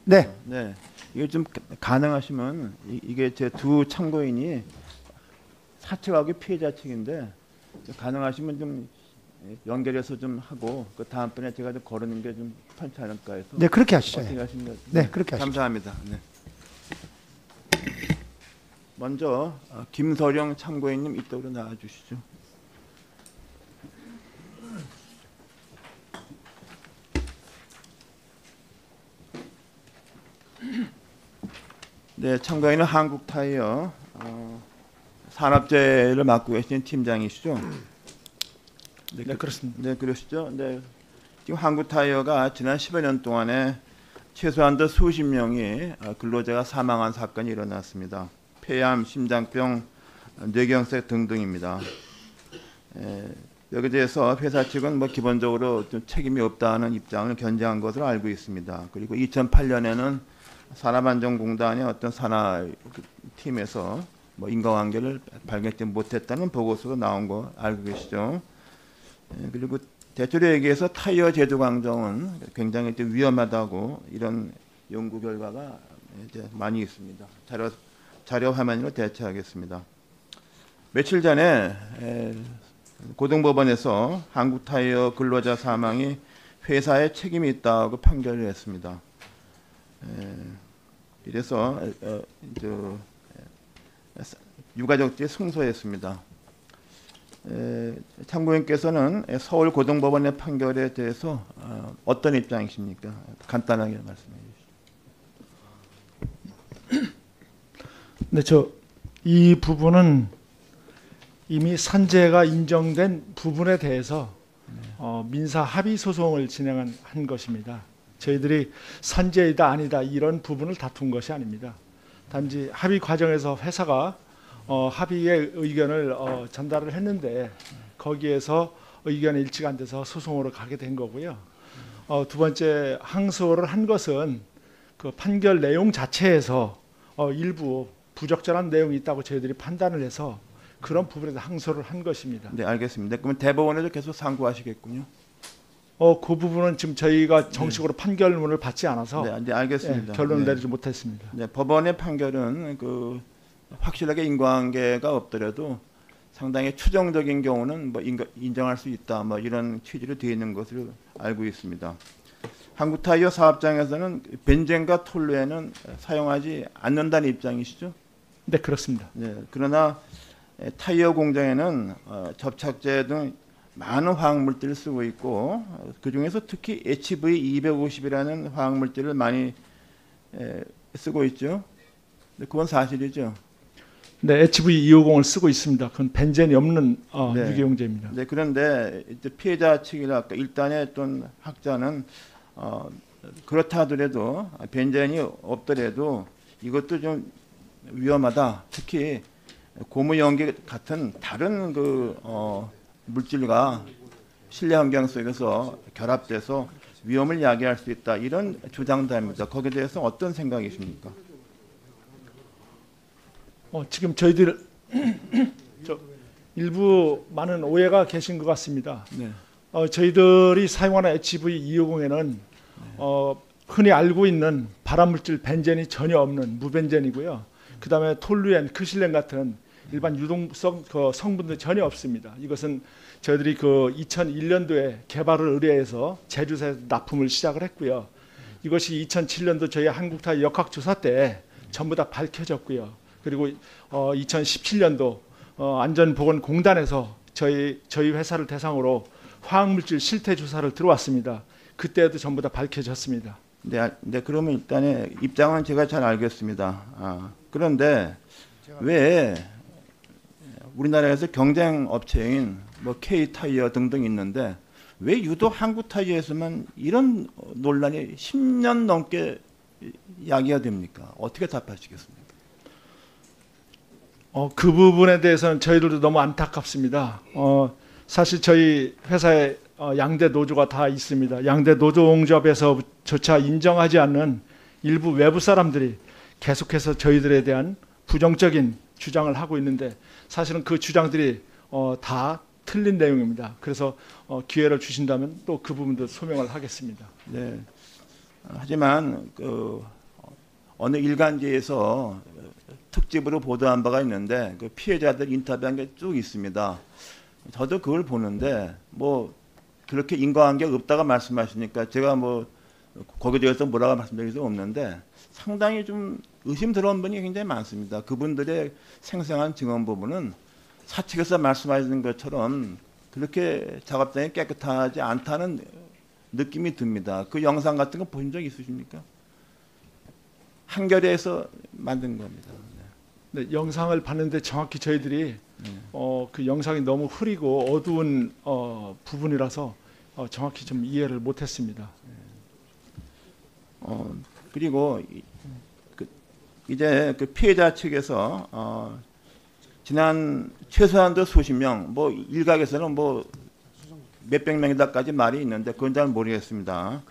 네. 네. 이게 좀 가능하시면 이게 제 두 참고인이 사측하고 피해자 측인데 가능하시면 좀 연결해서 좀 하고 그 다음번에 제가 좀 거르는 게 좀 편치 않을까 해서. 네, 그렇게 하시죠. 어떻게 하십니까? 네, 그렇게 하시죠. 감사합니다. 네. 먼저 김서령 참고인님 이쪽으로 나와 주시죠. 네, 참고인은 한국타이어 산업재해를 맡고 계신 팀장이시죠? 네, 그렇습니다. 네, 그러시죠. 네, 지금 한국타이어가 지난 10여 년 동안에 최소한도 수십 명이 근로자가 사망한 사건이 일어났습니다. 폐암, 심장병, 뇌경색 등등입니다. 여기에 대해서 회사 측은 뭐 기본적으로 좀 책임이 없다는 입장을 견지한 것으로 알고 있습니다. 그리고 2008년에는 산업안전공단의 어떤 산하팀에서 뭐 인과관계를 발견하지 못했다는 보고서가 나온 거 알고 계시죠? 그리고 대체로 얘기해서 타이어 제조 과정은 굉장히 좀 위험하다고 이런 연구 결과가 이제 많이 있습니다. 자료 화면으로 대체하겠습니다. 며칠 전에 고등법원에서 한국타이어 근로자 사망이 회사의 책임이 있다고 판결을 했습니다. 이래서 유가족들이 승소했습니다. 참고인께서는 서울 고등법원의 판결에 대해서 어떤 입장이십니까? 간단하게 말씀해 주시죠. 네, 이 부분은 이미 산재가 인정된 부분에 대해서 민사 합의 소송을 진행한 것입니다. 저희들이 산재이다 아니다 이런 부분을 다툰 것이 아닙니다. 단지 합의 과정에서 회사가 합의의 의견을 전달을 했는데 거기에서 의견이 일치가 안 돼서 소송으로 가게 된 거고요. 두 번째 항소를 한 것은 그 판결 내용 자체에서 일부 부적절한 내용이 있다고 저희들이 판단을 해서 그런 부분에서 항소를 한 것입니다. 네, 알겠습니다. 그러면 대법원에도 계속 상고하시겠군요. 그 부분은 지금 저희가 정식으로 판결문을 받지 않아서 네, 알겠습니다. 결론을 네. 내리지 못했습니다. 네, 법원의 판결은 그 확실하게 인과관계가 없더라도 상당히 추정적인 경우는 뭐 인정할 수 있다, 뭐 이런 취지로 되어 있는 것으로 알고 있습니다. 한국타이어 사업장에서는 벤젠과 톨루에는 사용하지 않는다는 입장이시죠? 네, 그렇습니다. 네, 그러나 타이어 공장에는 접착제 등 많은 화학물질을 쓰고 있고 그 중에서 특히 HV250이라는 화학물질을 많이 쓰고 있죠. 네, 그건 사실이죠. 네, HV250을 쓰고 있습니다. 그건 벤젠이 없는 네. 유기용제입니다. 네, 그런데 이제 피해자 측이나 일단의 어떤 학자는 그렇다 하더라도 벤젠이 없더라도 이것도 좀 위험하다. 특히 고무연기 같은 다른 그 물질과 실내 환경 속에서 결합돼서 위험을 야기할 수 있다. 이런 주장도 합니다. 거기에 대해서 어떤 생각이십니까? 지금 저희들 일부 많은 오해가 계신 것 같습니다. 네. 저희들이 사용하는 HV250에는 흔히 알고 있는 발암물질 벤젠이 전혀 없는 무벤젠이고요. 그다음에 톨루엔, 크실렌 같은 일반 유동성 성분도 전혀 없습니다. 이것은 저희들이 그 2001년도에 개발을 의뢰해서 제조사에서 납품을 시작을 했고요. 이것이 2007년도 저희 한국타이어 역학조사 때 전부 다 밝혀졌고요. 그리고 2017년도 안전보건공단에서 저희 회사를 대상으로 화학물질 실태 조사를 들어왔습니다. 그때도 전부 다 밝혀졌습니다. 네, 그러면 일단의 입장은 제가 잘 알겠습니다. 그런데 왜 우리나라에서 경쟁 업체인 뭐 K타이어 등등 있는데 왜 유독 한국타이어에서만 이런 논란이 10년 넘게 야기가 됩니까? 어떻게 답하시겠습니까? 그 부분에 대해서는 저희들도 너무 안타깝습니다. 사실 저희 회사에 양대 노조가 다 있습니다. 양대 노조조합에서조차 인정하지 않는 일부 외부 사람들이 계속해서 저희들에 대한 부정적인 주장을 하고 있는데 사실은 그 주장들이 다 틀린 내용입니다. 그래서 기회를 주신다면 또 그 부분도 소명을 하겠습니다. 네. 하지만 어느 일간지에서 특집으로 보도한 바가 있는데 그 피해자들 인터뷰한 게 쭉 있습니다. 저도 그걸 보는데 뭐 그렇게 인과관계가 없다가 말씀하시니까 제가 뭐 거기에 대해서 뭐라고 말씀드릴 수 없는데 상당히 좀 의심스러운 분이 굉장히 많습니다. 그분들의 생생한 증언 부분은 사측에서 말씀하시는 것처럼 그렇게 작업장이 깨끗하지 않다는 느낌이 듭니다. 그 영상 같은 거 보신 적 있으십니까? 한겨레에서 만든 겁니다. 네, 영상을 봤는데 정확히 저희들이 그 영상이 너무 흐리고 어두운 부분이라서 정확히 좀 이해를 못했습니다. 그리고 이제 그 피해자 측에서 지난 최소한도 수십 명, 뭐 일각에서는 뭐 몇백 명이다까지 말이 있는데 그건 잘 모르겠습니다.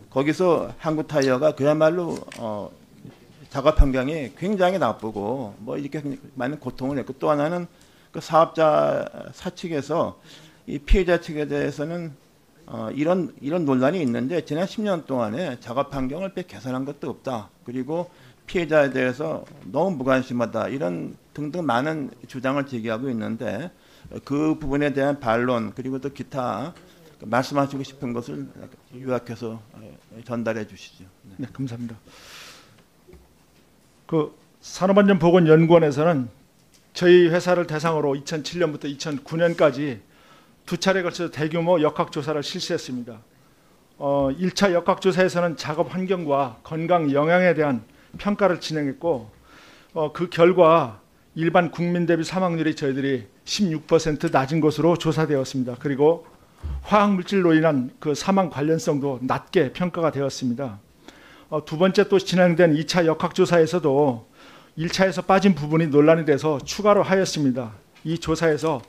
거기서 한국타이어가 그야말로 작업 환경이 굉장히 나쁘고 뭐 이렇게 많은 고통을 했고 또 하나는 그 사업자 사측에서 이 피해자 측에 대해서는 이런 논란이 있는데 지난 10년 동안에 작업 환경을 개선한 것도 없다. 그리고 피해자에 대해서 너무 무관심하다. 이런 등등 많은 주장을 제기하고 있는데 그 부분에 대한 반론 그리고 또 기타 말씀하시고 싶은 것을 요약해서 전달해 주시죠. 네, 감사합니다. 그 산업안전보건연구원에서는 저희 회사를 대상으로 2007년부터 2009년까지 두 차례에 걸쳐서 대규모 역학조사를 실시했습니다. 1차 역학조사에서는 작업 환경과 건강 영향에 대한 평가를 진행했고 그 결과 일반 국민 대비 사망률이 저희들이 16% 낮은 것으로 조사되었습니다. 그리고 화학물질로 인한 그 사망 관련성도 낮게 평가가 되었습니다. 두 번째 또 진행된 2차 역학조사에서도 1차에서 빠진 부분이 논란이 돼서 추가로 하였습니다. 이 조사에서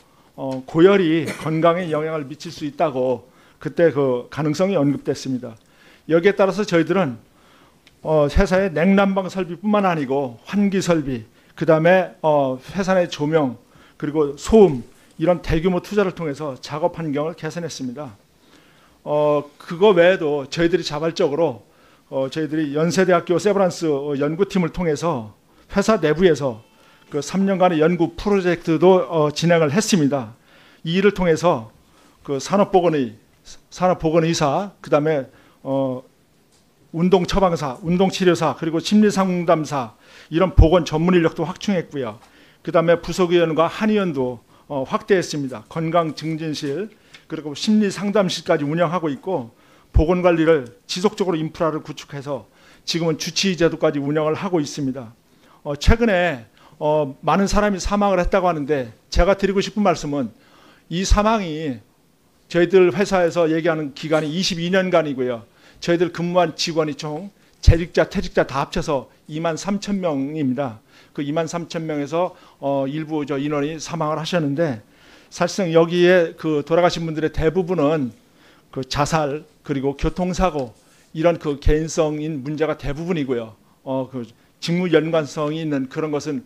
고열이 건강에 영향을 미칠 수 있다고 그때 그 가능성이 언급됐습니다. 여기에 따라서 저희들은 회사의 냉난방 설비뿐만 아니고 환기 설비, 그다음에 회사 내 조명, 그리고 소음 이런 대규모 투자를 통해서 작업 환경을 개선했습니다. 그거 외에도 저희들이 자발적으로 저희들이 연세대학교 세브란스 연구팀을 통해서 회사 내부에서 그 3년간의 연구 프로젝트도 진행을 했습니다. 이 일을 통해서 그 산업보건의사, 그다음에 운동처방사, 운동치료사, 그리고 심리상담사 이런 보건 전문 인력도 확충했고요. 그다음에 부속의원과 한의원도 확대했습니다. 건강증진실 그리고 심리상담실까지 운영하고 있고 보건관리를 지속적으로 인프라를 구축해서 지금은 주치의제도까지 운영을 하고 있습니다. 최근에 많은 사람이 사망을 했다고 하는데 제가 드리고 싶은 말씀은 이 사망이 저희들 회사에서 얘기하는 기간이 22년간이고요. 저희들 근무한 직원이 총 재직자, 퇴직자 다 합쳐서 23,000명입니다. 그 23,000명에서 일부 인원이 사망을 하셨는데 사실상 여기에 그 돌아가신 분들의 대부분은 그 자살 그리고 교통사고 이런 그 개인성인 문제가 대부분이고요. 그 직무 연관성이 있는 그런 것은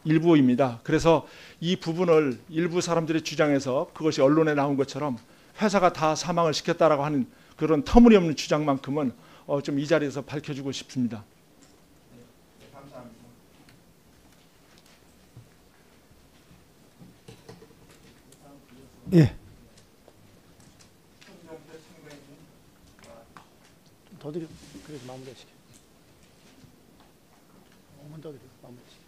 일부입니다. 그래서 이 부분을 일부 사람들의 주장에서 그것이 언론에 나온 것처럼 회사가 다 사망을 시켰다라고 하는 그런 터무니없는 주장만큼은 좀 이 자리에서 밝혀주고 싶습니다. 예. 더 드려. 그래서 마무리하시게. 5분 더 드려. 마무리하시게.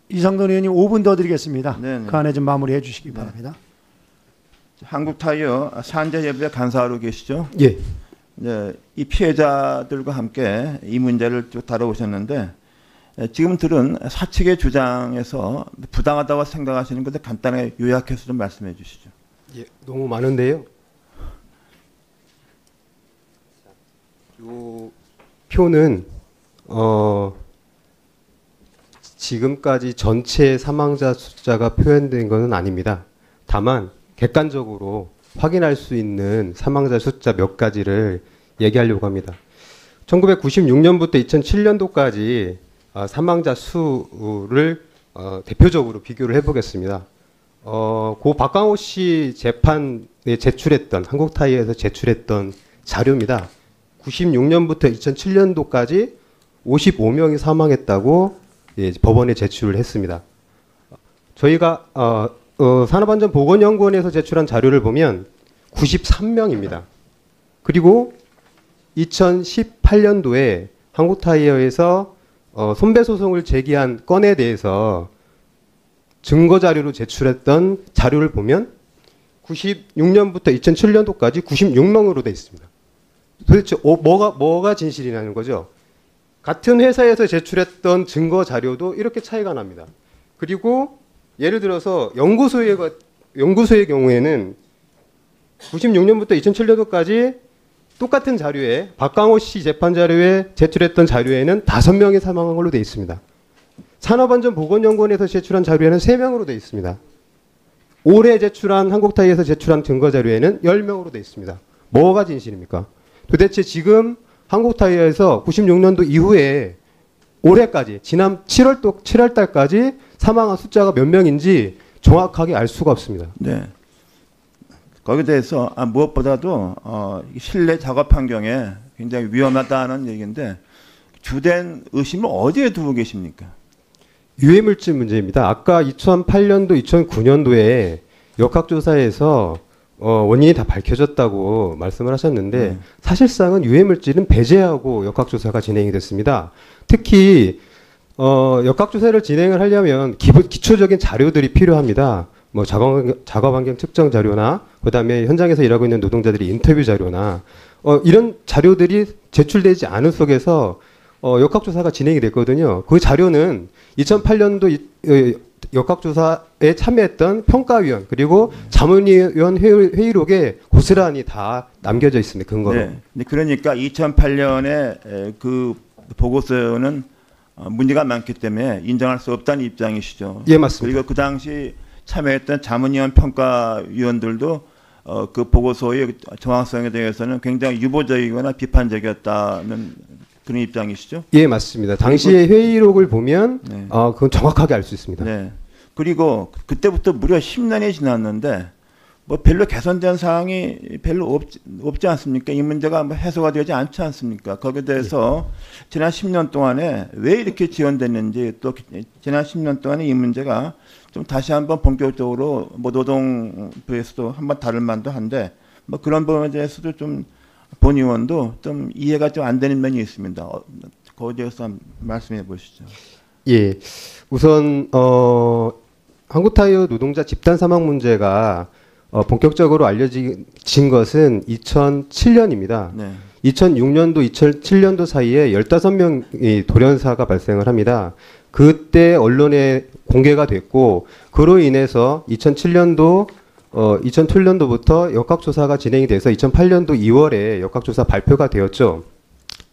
이상돈 의원님 5분 더 드리겠습니다. 네네. 그 안에 좀 마무리해 주시기 바랍니다. 한국타이어 산재예비대 간사로 계시죠? 예. 네, 이 피해자들과 함께 이 문제를 쭉 다뤄오셨는데 지금 들은 사측의 주장에서 부당하다고 생각하시는 것을 간단하게 요약해서 좀 말씀해 주시죠. 예, 너무 많은데요. 요 표는 지금까지 전체 사망자 숫자가 표현된 것은 아닙니다. 다만 객관적으로 확인할 수 있는 사망자 숫자 몇 가지를 얘기하려고 합니다. 1996년부터 2007년도까지 사망자 수를 대표적으로 비교를 해보겠습니다. 고 박강호 씨 재판에 제출했던 한국타이어에서 제출했던 자료입니다. 96년부터 2007년도까지 55명이 사망했다고 예, 법원에 제출을 했습니다. 저희가 산업안전보건연구원에서 제출한 자료를 보면 93명입니다. 그리고 2018년도에 한국타이어에서 손배소송을 제기한 건에 대해서 증거자료로 제출했던 자료를 보면 96년부터 2007년도까지 96명으로 되어 있습니다. 도대체 뭐가 진실이냐는 거죠. 같은 회사에서 제출했던 증거자료도 이렇게 차이가 납니다. 그리고 예를 들어서 연구소의 경우에는 96년부터 2007년도까지 똑같은 자료에 박강호 씨 재판 자료에 제출했던 자료에는 5명이 사망한 걸로 되어 있습니다. 산업안전보건연구원에서 제출한 자료에는 3명으로 되어 있습니다. 올해 제출한 한국타이에서 제출한 증거 자료에는 10명으로 되어 있습니다. 뭐가 진실입니까? 도대체 지금 한국타이어에서 96년도 이후에 올해까지 지난 7월 달까지 사망한 숫자가 몇 명인지 정확하게 알 수가 없습니다. 네. 거기에 대해서 무엇보다도 실내 작업 환경에 굉장히 위험하다는 얘기인데 주된 의심을 어디에 두고 계십니까? 유해물질 문제입니다. 아까 2008년도, 2009년도에 역학조사에서 원인이 다 밝혀졌다고 말씀을 하셨는데 사실상은 유해물질은 배제하고 역학조사가 진행이 됐습니다. 특히 역학조사를 진행을 하려면 기초적인 자료들이 필요합니다. 뭐 작업환경 측정 자료나 그다음에 현장에서 일하고 있는 노동자들의 인터뷰 자료나 이런 자료들이 제출되지 않은 속에서 역학조사가 진행이 됐거든요. 그 자료는 2008년도 역학조사에 참여했던 평가위원 그리고 자문위원 회의록에 고스란히 다 남겨져 있습니다. 근거로. 네. 그러니까 2008년에 그 보고서는 문제가 많기 때문에 인정할 수 없다는 입장이시죠. 예, 맞습니다. 그리고 그 당시 참여했던 자문위원 평가위원들도 그 보고서의 정확성에 대해서는 굉장히 유보적이거나 비판적이었다는 그런 입장이시죠? 예, 맞습니다. 당시의 회의록을 보면 네. 그건 정확하게 알 수 있습니다. 네. 그리고 그때부터 무려 10년이 지났는데 뭐 별로 개선된 사항이 별로 없지 않습니까? 이 문제가 뭐 해소가 되지 않지 않습니까? 거기에 대해서 지난 10년 동안에 왜 이렇게 지연됐는지 또 지난 10년 동안에 이 문제가 좀 다시 한번 본격적으로 뭐 노동부에서도 한번 다룰 만도 한데 뭐 그런 부분에 대해서도 좀 본 의원도 좀 이해가 좀 안 되는 면이 있습니다. 거기에 대해서 한번 말씀해 보시죠. 예, 우선 한국타이어 노동자 집단 사망 문제가 본격적으로 알려진 것은 2007년입니다. 네. 2006년도, 2007년도 사이에 15명의 돌연사가 발생을 합니다. 그때 언론에 공개가 됐고 그로 인해서 2007년도부터 역학조사가 진행이 돼서 2008년도 2월에 역학조사 발표가 되었죠.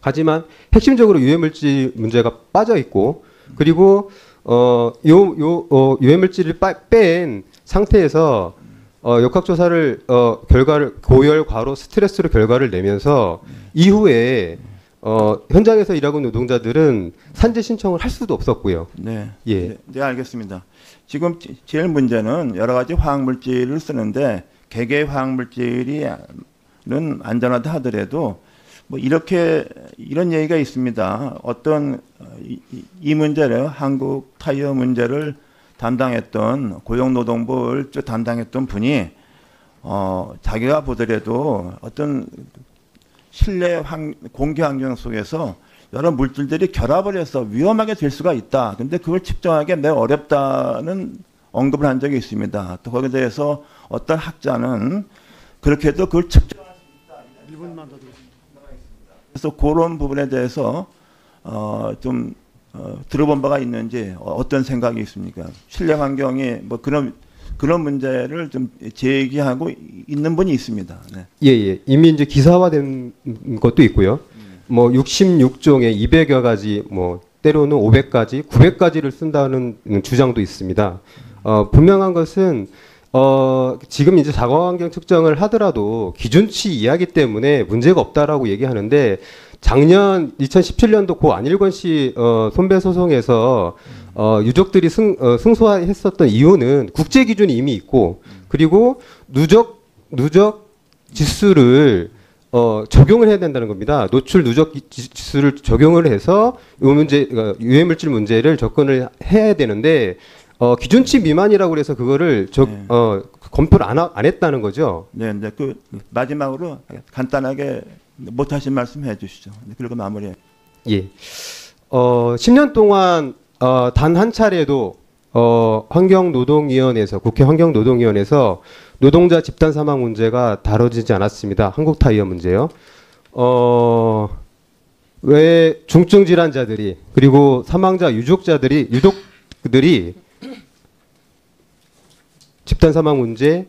하지만 핵심적으로 유해물질 문제가 빠져 있고 그리고 유해물질을 뺀 상태에서 역학조사를 결과를 고열, 과로, 스트레스로 결과를 내면서 이후에 현장에서 일하고 있는 노동자들은 산재 신청을 할 수도 없었고요. 네. 예. 네, 알겠습니다. 지금 제일 문제는 여러 가지 화학물질을 쓰는데 개개의 화학물질이 안전하다 하더라도 뭐 이런 얘기가 있습니다. 어떤 이 문제를 한국 타이어 문제를 담당했던 고용노동부를 쭉 담당했던 분이 자기가 보더라도 어떤 실내 공기 환경 속에서 여러 물질들이 결합을 해서 위험하게 될 수가 있다. 근데 그걸 측정하기 매우 어렵다는 언급을 한 적이 있습니다. 또 거기에 대해서 어떤 학자는 그렇게 해도 그걸 측정할 수 있다. 1분만 더 드리겠습니다. 그래서 그런 부분에 대해서 좀 들어본 바가 있는지 어떤 생각이 있습니까? 실내 환경이 뭐 그런 문제를 좀 제기하고 있는 분이 있습니다. 네. 예. 이미 이제 기사화된 것도 있고요. 뭐 66종에 200여 가지, 뭐 때로는 500가지, 900가지를 쓴다는 주장도 있습니다. 분명한 것은 지금 이제 작업환경 측정을 하더라도 기준치 이하기 때문에 문제가 없다라고 얘기하는데 작년 2017년도 고 안일권 씨 손배 소송에서 유족들이 승소했었던 이유는 국제 기준이 이미 있고 그리고 누적 지수를 적용을 해야 된다는 겁니다. 노출 누적 지수를 적용을 해서 이 문제, 유해물질 문제를 접근을 해야 되는데 기준치 미만이라고 그래서 그거를 네. 검토를 안 했다는 거죠. 네, 네. 그 마지막으로 간단하게 못하신 말씀 해주시죠. 네, 그리고 마무리. 예. 10년 동안 단 한 차례도 환경노동위원회에서 국회 환경노동위원회에서 노동자 집단 사망 문제가 다뤄지지 않았습니다. 한국 타이어 문제요. 왜 중증 질환자들이 그리고 사망자 유족들이 집단 사망 문제,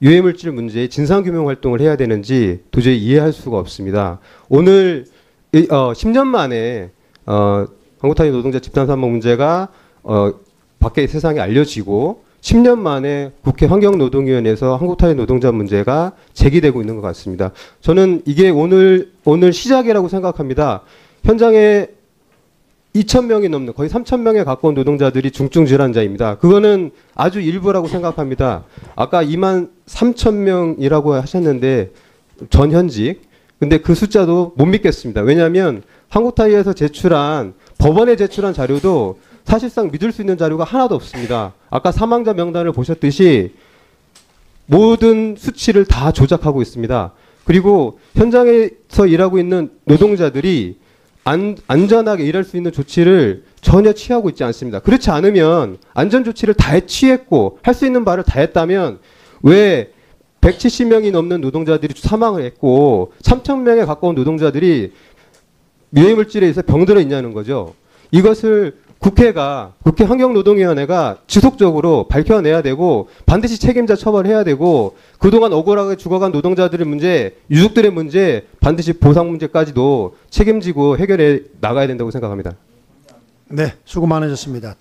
유해물질 문제에 진상규명 활동을 해야 되는지 도저히 이해할 수가 없습니다. 오늘 10년 만에 한국타이 노동자 집단 사망 문제가 밖에 세상에 알려지고 10년 만에 국회 환경노동위원회에서 한국타이 노동자 문제가 제기되고 있는 것 같습니다. 저는 이게 오늘 시작이라고 생각합니다. 현장에 2,000명이 넘는 거의 3,000명에 가까운 노동자들이 중증 질환자입니다. 그거는 아주 일부라고 생각합니다. 아까 23,000명이라고 하셨는데 전현직. 근데 그 숫자도 못 믿겠습니다. 왜냐하면 한국타이에서 법원에 제출한 자료도 사실상 믿을 수 있는 자료가 하나도 없습니다. 아까 사망자 명단을 보셨듯이 모든 수치를 다 조작하고 있습니다. 그리고 현장에서 일하고 있는 노동자들이 안전하게 일할 수 있는 조치를 전혀 취하고 있지 않습니다. 그렇지 않으면 안전조치를 다 취했고 할 수 있는 바를 다 했다면 왜 170명이 넘는 노동자들이 사망을 했고 3,000명에 가까운 노동자들이 유해물질에 의해서 병들어 있냐는 거죠. 이것을 국회 환경노동위원회가 지속적으로 밝혀내야 되고 반드시 책임자 처벌해야 되고 그동안 억울하게 죽어간 노동자들의 문제, 유족들의 문제 반드시 보상 문제까지도 책임지고 해결해 나가야 된다고 생각합니다. 네, 수고 많으셨습니다.